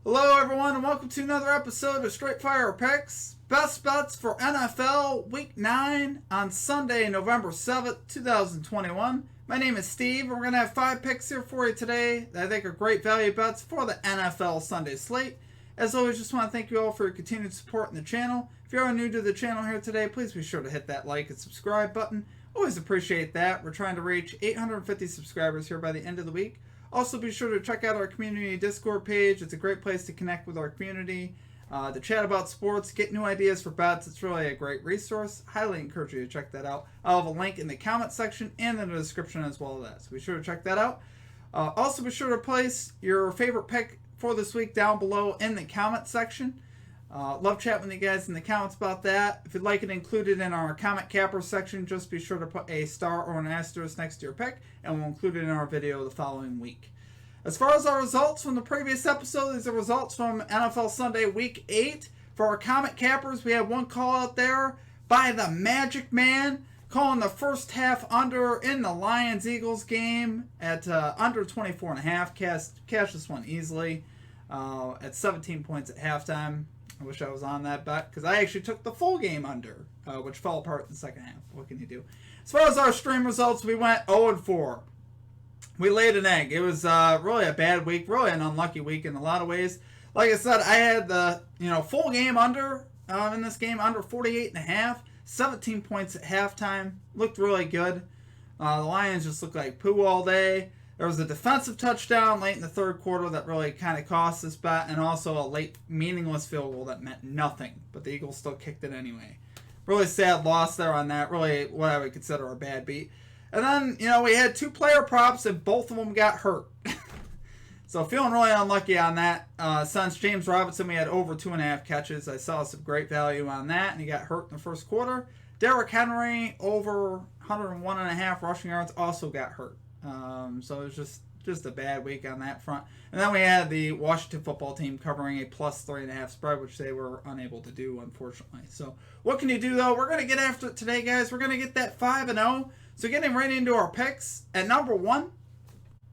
Hello everyone and welcome to another episode of Straight Fire Picks. Best bets for NFL Week 9 on Sunday, November 7th, 2021. My name is Steve and we're going to have 5 picks here for you today that I think are great value bets for the NFL Sunday slate. As always, just want to thank you all for your continued support in the channel. If you are new to the channel here today, please be sure to hit that like and subscribe button. Always appreciate that. We're trying to reach 850 subscribers here by the end of the week. Also, be sure to check out our community Discord page. It's a great place to connect with our community, to chat about sports, get new ideas for bets. It's really a great resource. Highly encourage you to check that out. I'll have a link in the comment section and in the description as well as that. So be sure to check that out. Also, be sure to place your favorite pick for this week down below in the comment section. Love chatting with you guys in the comments about that. If you'd like it included in our comment capper section, just be sure to put a star or an asterisk next to your pick, and we'll include it in our video the following week. As far as our results from the previous episode, these are results from NFL Sunday Week 8. For our comment cappers, we had one call out there by the Magic Man, calling the first half under in the Lions-Eagles game at under 24.5. Cashed this one easily at 17 points at halftime. I wish I was on that bet because I actually took the full game under, which fell apart in the second half. What can you do? As far as our stream results, we went 0-4. We laid an egg. It was really a bad week, really an unlucky week in a lot of ways. Like I said, I had the full game under in this game, under 48.5, 17 points at halftime. Looked really good. The Lions just looked like poo all day. There was a defensive touchdown late in the third quarter that really kind of cost this bet, and also a late meaningless field goal that meant nothing, but the Eagles still kicked it anyway. Really sad loss there on that, really what I would consider a bad beat. And then, we had 2 player props, and both of them got hurt. So feeling really unlucky on that. Since James Robinson, we had over 2.5 catches. I saw some great value on that, and he got hurt in the first quarter. Derrick Henry, over 101.5 rushing yards, also got hurt. So it was just a bad week on that front. And then we had the Washington football team covering a plus 3.5 spread, which they were unable to do, unfortunately. So what can you do, though? We're going to get after it today, guys. We're going to get that 5-0. So getting right into our picks. At number 1,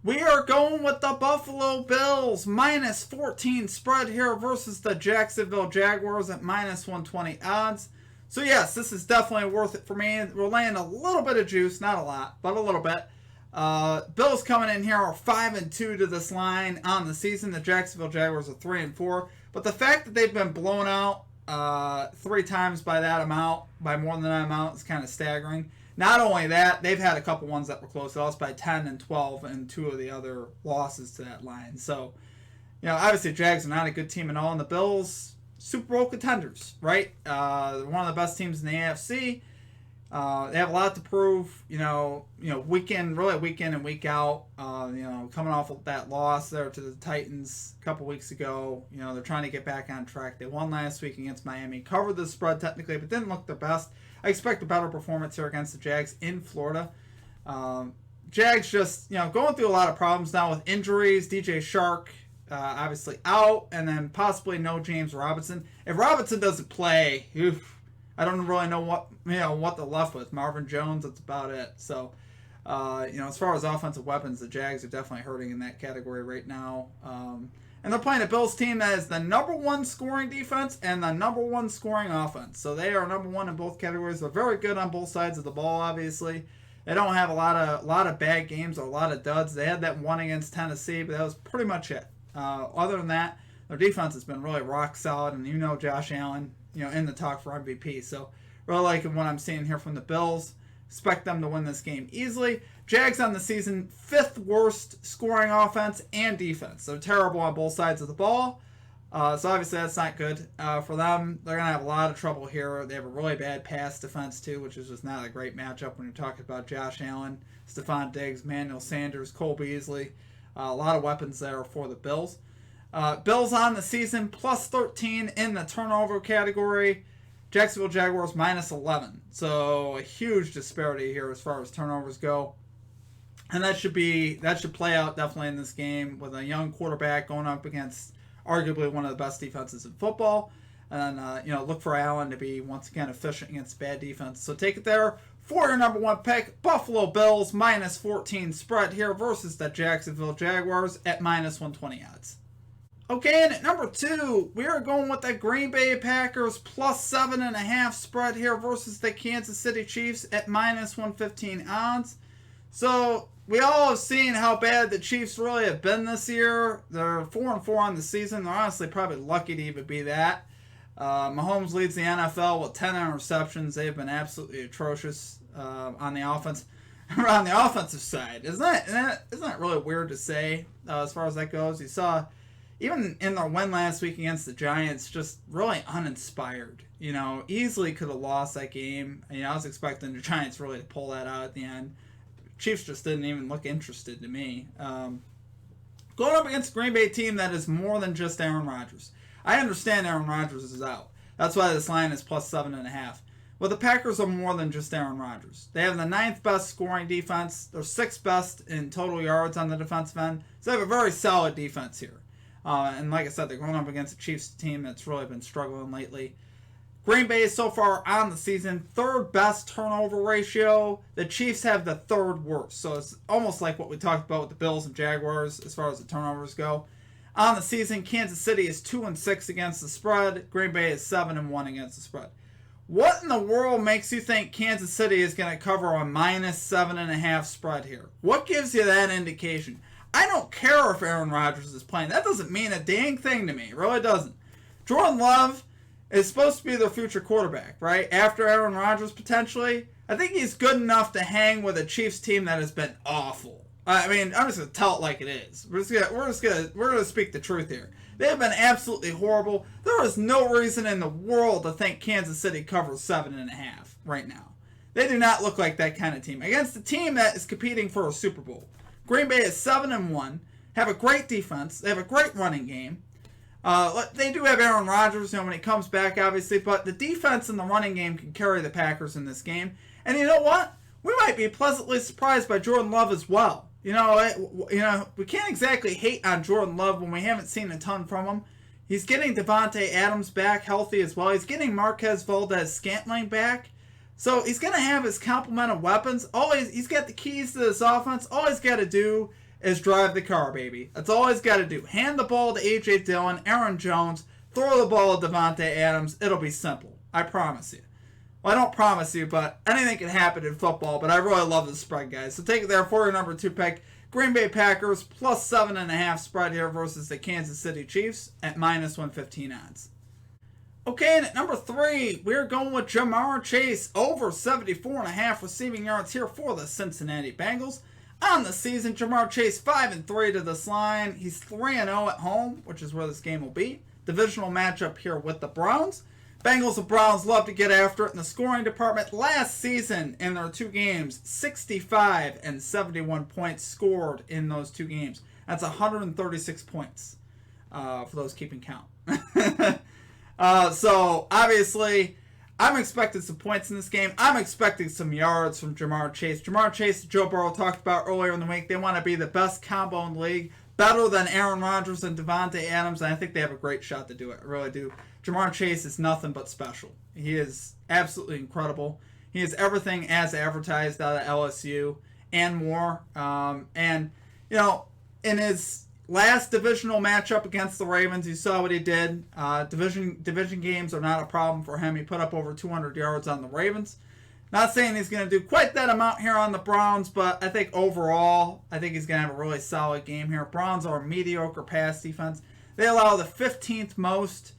we are going with the Buffalo Bills. Minus 14 spread here versus the Jacksonville Jaguars at minus 120 odds. So yes, this is definitely worth it for me. We're laying a little bit of juice, not a lot, but a little bit. Bills coming in here are 5-2 to this line on the season. The Jacksonville Jaguars are 3-4. But the fact that they've been blown out 3 times by that amount, by more than that amount, is kind of staggering. Not only that, they've had a couple ones that were close. They lost by 10 and 12 and 2 of the other losses to that line. So, obviously Jags are not a good team at all. And the Bills, Super Bowl contenders, right? They're one of the best teams in the AFC. They have a lot to prove, week in and week out, coming off of that loss there to the Titans a couple weeks ago. They're trying to get back on track. They won last week against Miami, covered the spread technically, but didn't look their best. I expect a better performance here against the Jags in Florida. Jags just, going through a lot of problems now with injuries. DJ Shark, obviously out, and then possibly no James Robinson. If Robinson doesn't play, I don't really know what they're left with. Marvin Jones, that's about it. So, as far as offensive weapons, the Jags are definitely hurting in that category right now. And they're playing a Bills team that is the number 1 scoring defense and the number 1 scoring offense. So they are number 1 in both categories. They're very good on both sides of the ball, obviously. They don't have a lot of bad games or a lot of duds. They had that one against Tennessee, but that was pretty much it. Other than that, their defense has been really rock solid, and Josh Allen, in the talk for MVP. So really liking what I'm seeing here from the Bills. Expect them to win this game easily. Jags on the season, 5th worst scoring offense and defense. They're terrible on both sides of the ball. So obviously that's not good for them. They're going to have a lot of trouble here. They have a really bad pass defense too, which is just not a great matchup when you're talking about Josh Allen, Stephon Diggs, Manuel Sanders, Cole Beasley. A lot of weapons there for the Bills. Bills on the season, plus 13 in the turnover category. Jacksonville Jaguars, minus 11. So a huge disparity here as far as turnovers go. And that should play out definitely in this game with a young quarterback going up against arguably one of the best defenses in football. And look for Allen to be once again efficient against bad defense. So take it there for your number 1 pick. Buffalo Bills, minus 14 spread here versus the Jacksonville Jaguars at minus 120 odds. Okay, and at number 2, we are going with the Green Bay Packers plus 7.5 spread here versus the Kansas City Chiefs at minus 115 odds. So we all have seen how bad the Chiefs really have been this year. They're 4-4 on the season. They're honestly probably lucky to even be that. Mahomes leads the NFL with 10 interceptions. They've been absolutely atrocious on the offense. On the offensive side, isn't that really weird to say as far as that goes? You saw even in their win last week against the Giants, just really uninspired. Easily could have lost that game. I was expecting the Giants really to pull that out at the end. Chiefs just didn't even look interested to me. Going up against a Green Bay team that is more than just Aaron Rodgers. I understand Aaron Rodgers is out. That's why this line is plus 7.5. Well, the Packers are more than just Aaron Rodgers. They have the 9th best scoring defense. They're 6th best in total yards on the defensive end. So they have a very solid defense here. And like I said, they're going up against a Chiefs team that's really been struggling lately. Green Bay is so far on the season 3rd best turnover ratio. The Chiefs have the 3rd worst. So it's almost like what we talked about with the Bills and Jaguars as far as the turnovers go. On the season, Kansas City is 2-6 against the spread. Green Bay is 7-1 against the spread. What in the world makes you think Kansas City is going to cover a minus 7.5 spread here? What gives you that indication? I don't care if Aaron Rodgers is playing. That doesn't mean a dang thing to me. It really doesn't. Jordan Love is supposed to be their future quarterback, right? After Aaron Rodgers, potentially. I think he's good enough to hang with a Chiefs team that has been awful. I'm just going to tell it like it is. We're going to speak the truth here. They have been absolutely horrible. There is no reason in the world to think Kansas City covers 7.5 right now. They do not look like that kind of team. Against a team that is competing for a Super Bowl. Green Bay is 7-1, have a great defense, they have a great running game. They do have Aaron Rodgers, when he comes back, obviously, but the defense and the running game can carry the Packers in this game. And you know what? We might be pleasantly surprised by Jordan Love as well. We can't exactly hate on Jordan Love when we haven't seen a ton from him. He's getting Devontae Adams back healthy as well. He's getting Marquez Valdez-Scantling back. So he's going to have his complement of weapons. He's got the keys to this offense. All he's got to do is drive the car, baby. That's all he's got to do. Hand the ball to A.J. Dillon, Aaron Jones, throw the ball to Devontae Adams. It'll be simple. I promise you. Well, I don't promise you, but anything can happen in football. But I really love the spread, guys. So take it there for your number 2 pick. Green Bay Packers plus 7.5 spread here versus the Kansas City Chiefs at minus 115 odds. Okay, and at number 3, we're going with Jamar Chase over 74.5 receiving yards here for the Cincinnati Bengals. On the season, Jamar Chase 5-3 to this line. He's 3-0 at home, which is where this game will be. Divisional matchup here with the Browns. Bengals and Browns love to get after it in the scoring department. Last season, in their 2 games, 65 and 71 points scored in those 2 games. That's 136 points for those keeping count. So, obviously, I'm expecting some points in this game. I'm expecting some yards from Jamar Chase. Jamar Chase, Joe Burrow talked about earlier in the week, they want to be the best combo in the league. Better than Aaron Rodgers and Devontae Adams, and I think they have a great shot to do it. I really do. Jamar Chase is nothing but special. He is absolutely incredible. He is everything as advertised out of LSU and more. In his last divisional matchup against the Ravens, you saw what he did. Division games are not a problem for him. He put up over 200 yards on the Ravens. Not saying he's going to do quite that amount here on the Browns, but I think overall, I think he's going to have a really solid game here. Browns are a mediocre pass defense. They allow the 15th most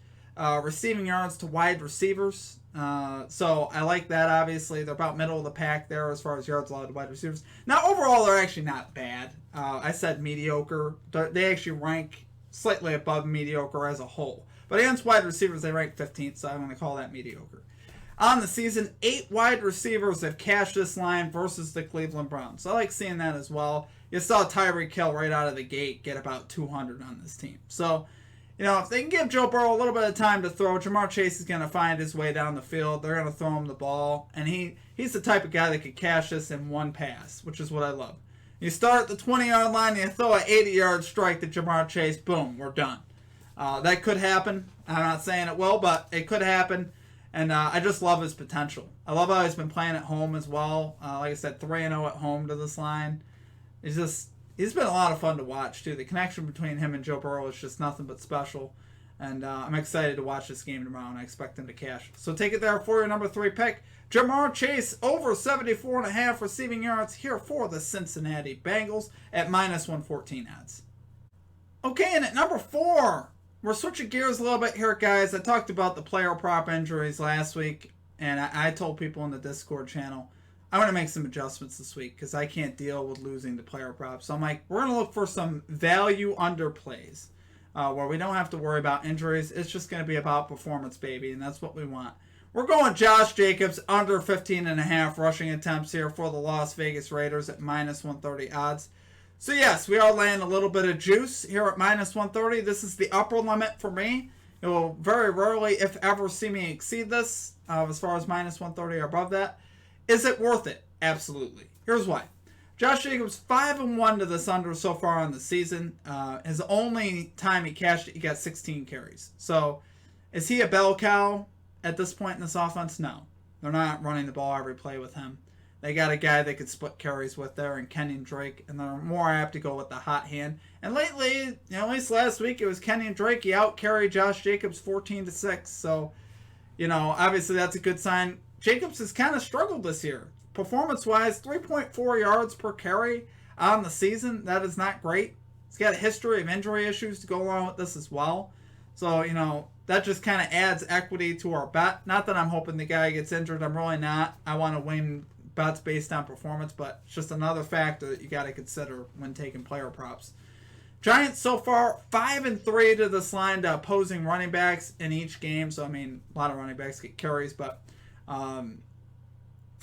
receiving yards to wide receivers. So I like that, obviously. They're about middle of the pack there as far as yards allowed to wide receivers. Now, overall, they're actually not bad. I said mediocre. They actually rank slightly above mediocre as a whole. But against wide receivers, they rank 15th, so I'm going to call that mediocre. On the season, 8 wide receivers have cashed this line versus the Cleveland Browns. So I like seeing that as well. You saw Tyreek Hill right out of the gate get about 200 on this team. So, if they can give Joe Burrow a little bit of time to throw, Jamar Chase is going to find his way down the field. They're going to throw him the ball. And he's the type of guy that could cash this in one pass, which is what I love. You start at the 20-yard line, and you throw an 80-yard strike to Jamar Chase. Boom, we're done. That could happen. I'm not saying it will, but it could happen. And I just love his potential. I love how he's been playing at home as well. Like I said, 3-0 at home to this line. he's been a lot of fun to watch, too. The connection between him and Joe Burrow is just nothing but special. And I'm excited to watch this game tomorrow, and I expect him to cash. So take it there for your number 3 pick. Jamar Chase over 74.5 receiving yards here for the Cincinnati Bengals at minus 114 odds. Okay, and at number 4, we're switching gears a little bit here, guys. I talked about the player prop injuries last week, and I told people in the Discord channel, I want to make some adjustments this week because I can't deal with losing the player props. So I'm like, we're going to look for some value underplays. Where we don't have to worry about injuries. It's just going to be about performance, baby, and that's what we want. We're going Josh Jacobs under 15.5 rushing attempts here for the Las Vegas Raiders at minus 130 odds. So yes, we are laying a little bit of juice here at minus 130. This is the upper limit for me. You will very rarely, if ever, see me exceed this as far as minus 130 or above that. Is it worth it? Absolutely. Here's why. Josh Jacobs 5-1 to this under so far on the season. His only time he cashed it, he got 16 carries. So, is he a bell cow at this point in this offense? No. They're not running the ball every play with him. They got a guy they could split carries with there in Kenyon Drake, and they're more apt to go with the hot hand. And lately, at least last week, it was Kenyon Drake. He out-carried Josh Jacobs 14-6. So, obviously that's a good sign. Jacobs has kind of struggled this year. Performance-wise, 3.4 yards per carry on the season. That is not great. He's got a history of injury issues to go along with this as well. So, that just kind of adds equity to our bet. Not that I'm hoping the guy gets injured. I'm really not. I want to win bets based on performance, but it's just another factor that you got to consider when taking player props. Giants so far 5-3 to this line to opposing running backs in each game. So, a lot of running backs get carries, but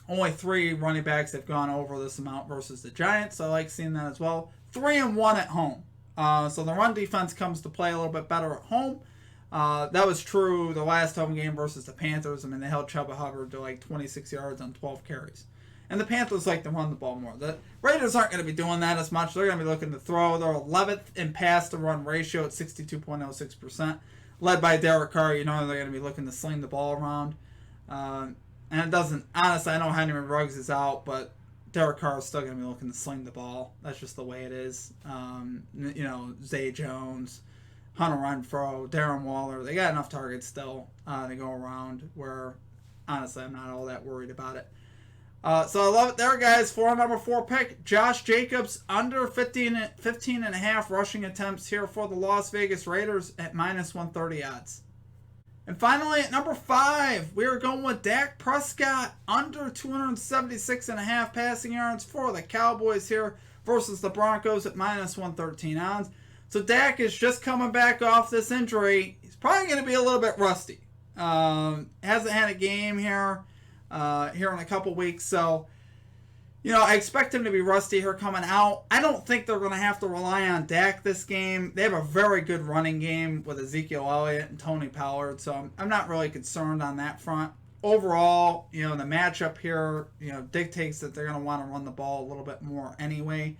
only 3 running backs have gone over this amount versus the Giants, so I like seeing that as well. 3-1 at home. So the run defense comes to play a little bit better at home. That was true the last home game versus the Panthers. They held Chuba Hubbard to like 26 yards on 12 carries. And the Panthers like to run the ball more. The Raiders aren't going to be doing that as much. They're going to be looking to throw. They're 11th in pass-to-run ratio at 62.06%. Led by Derek Carr. They're going to be looking to sling the ball around. And it doesn't, honestly, I know Henry Ruggs is out, but Derek Carr is still going to be looking to sling the ball. That's just the way it is. Zay Jones, Hunter Renfrow, Darren Waller, they got enough targets still to go around where, honestly, I'm not all that worried about it. So I love it there, guys. For number 4 pick, Josh Jacobs under 15.5 rushing attempts here for the Las Vegas Raiders at minus 130 odds. And finally, at number 5, we are going with Dak Prescott under 276.5 passing yards for the Cowboys here versus the Broncos at minus 113 odds. So Dak is just coming back off this injury. He's probably going to be a little bit rusty. Hasn't had a game here in a couple weeks. So, I expect him to be rusty here coming out. I don't think they're going to have to rely on Dak this game. They have a very good running game with Ezekiel Elliott and Tony Pollard, so I'm not really concerned on that front. Overall, the matchup here, dictates that they're going to want to run the ball a little bit more anyway.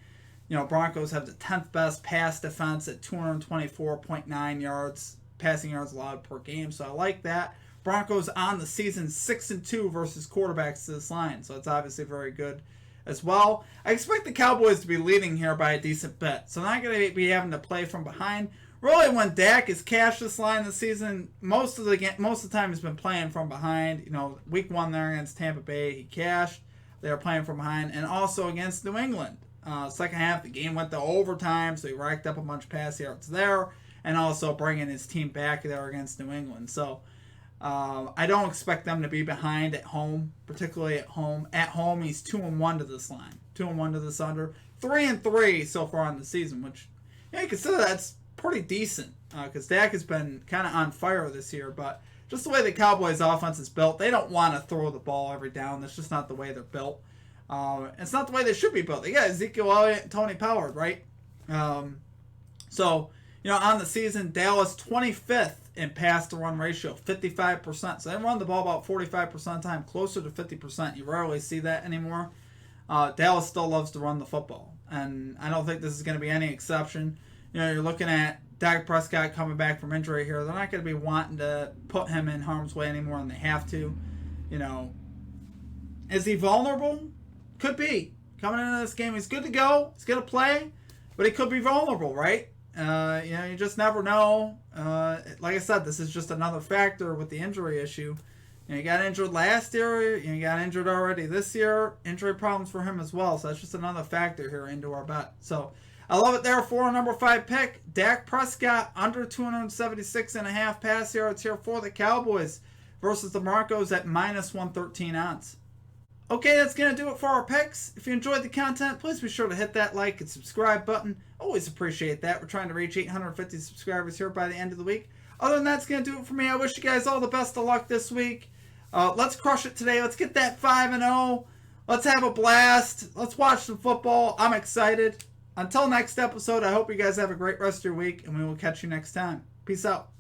Broncos have the 10th best pass defense at 224.9 yards, passing yards allowed per game, so I like that. Broncos on the season 6-2 versus quarterbacks to this line, so it's obviously very good as well. I expect the Cowboys to be leading here by a decent bit, so not going to be having to play from behind. Really, when Dak has cashed this line this season, most of the time he's been playing from behind. Week 1 there against Tampa Bay, he cashed. They were playing from behind, and also against New England. Second half, the game went to overtime, so he racked up a bunch of pass yards there, and also bringing his team back there against New England. So I don't expect them to be behind at home, particularly at home. At home, he's 2-1 to this line, 2-1 to this under, 3-3 so far in the season, which you consider that's pretty decent because Dak has been kind of on fire this year. But just the way the Cowboys' offense is built, they don't want to throw the ball every down. That's just not the way they're built. It's not the way they should be built. They got Ezekiel Elliott and Tony Pollard, right? So on the season, Dallas 25th in pass-to-run ratio, 55%. So they run the ball about 45% of the time, closer to 50%. You rarely see that anymore. Dallas still loves to run the football, and I don't think this is going to be any exception. You're looking at Dak Prescott coming back from injury here. They're not going to be wanting to put him in harm's way anymore than they have to. Is he vulnerable? Could be. Coming into this game, he's good to go. He's going to play. But he could be vulnerable, right? You just never know. Like I said, this is just another factor with the injury issue. He got injured last year. He got injured already this year. Injury problems for him as well. So that's just another factor here into our bet. So I love it there for our number 5 pick. Dak Prescott under 276.5 pass yards here for the Cowboys versus the Broncos at minus 113 odds. Okay, that's going to do it for our picks. If you enjoyed the content, please be sure to hit that like and subscribe button. Always appreciate that. We're trying to reach 850 subscribers here by the end of the week. Other than that, that's going to do it for me. I wish you guys all the best of luck this week. Let's crush it today. Let's get that 5-0. Let's have a blast. Let's watch some football. I'm excited. Until next episode, I hope you guys have a great rest of your week, and we will catch you next time. Peace out.